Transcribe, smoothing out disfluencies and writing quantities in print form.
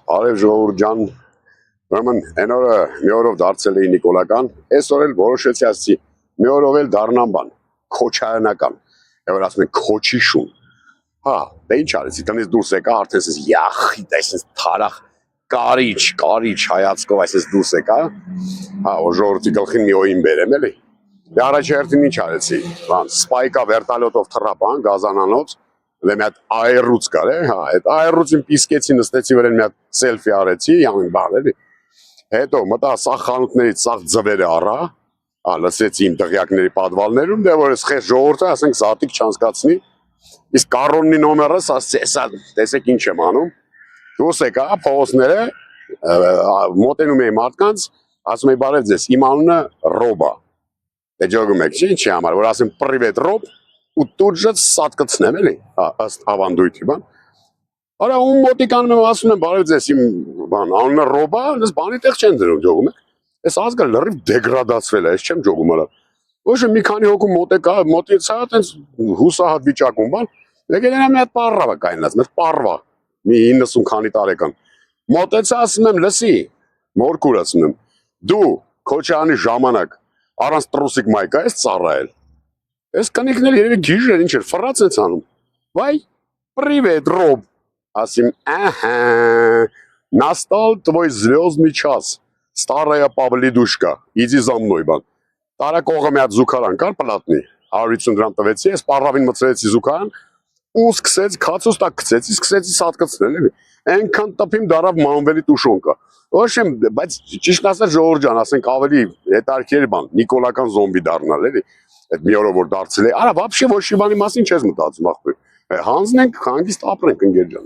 Արև ժողովուրդ ջան, ուրեմն այն օրը մի օրով դարձել էի նիկոլական, այսօր էլ որոշեցի ասի մի օրով էլ դառնամ բան, քոչայանական։ Եվ որ ասում են քոչի շուն։ Հա, դե ինչ արեցի, տնից դուրս եկա, արդեն ասես յախի, այսպես թարախ կարիչ հայացքով այսպես դուրս եկա։ Հա, որ ժողովրդի գլխին մի օին բերեմ էլի։ Դե առաջի հերթին ինչ արեցի, բան, սպայկա վերտալյոտով թռապան, գազանանոց, դե մի հատ այռուց կար, հա, այդ այռուծին պիսկեցի, նստեցի վրան մի հատ սելֆի արեցի, յամին բան էլի։ Հետո մտա սաղ խանութներից սաղ ձվերը առա, հա, լսեցի իմ տղյակների պատվալներում, դե որ ես խես ժողովուրդը, ասենք զատիկ չանցկացնի, իսկ կառոննի նոմերը, սա տեսեք ինչ եմ անում, դուրս եկա, փողոցները, մոտենում էի մարդկանց, ասում էի բարև ձեզ, իմ անունը Ռոբա, դե ջոգում եք, ինչի համար, որ ասեմ պրիվետ Ռոբ, ու тут же սատկացնեմ էլի, ըստ ավանդույթի բան, արա ում մոտիկանում եմ ասում եմ բարև ձեզ, իմ բան, անունը Ռոբա, ես բանի տեղ չեն դնում ջոգում եք, ես ազգը լրիվ դեգրադացվել է, ես չեմ ջոգում արա, ոչ մի քանի հոգու մոտեցա, տենց հուսահատ վիճակում բան, եկել են մի հատ պարրավա կայնած, մեր պարվա, մի 90 քանի տարեկան, մոտեցա ասում եմ լսի, մորքուր ասում եմ, դու քոչյանի ժամանակ առանց տրուսիկ մայկա ես ծառայել, ես կնիկներ երևի գիժ էր ինչ էր, ֆռած ես անում, վայ, պրիվետ Ռոբ, ասում ահա, настал твой звездный час, старая павлидушка, иди за мной բան, տարակողը մի հատ զուգարան կար պլատնի, 150 դրամ տվեցի, ես պարավին մծրեցի զուգարան, ու սկսեց, քացուս տակ գցեցի, սկսեցի սատկացնել էլի, այնքան տպիմ դարավ մանվելի տուշոնկա, ոչ եմ, բայց ճիշտ ասած ժողովուրդ ջան, ասենք ավելի հետարքերի բան, նիկոլական զոմբի դառնալ էլի, այդ մի օրով որ դարձել է, արա վաբշե ոչ մի բանի մասին չես մտածում ախպեր, հանձնենք, հանգիստ ապրենք ընկեր ջան։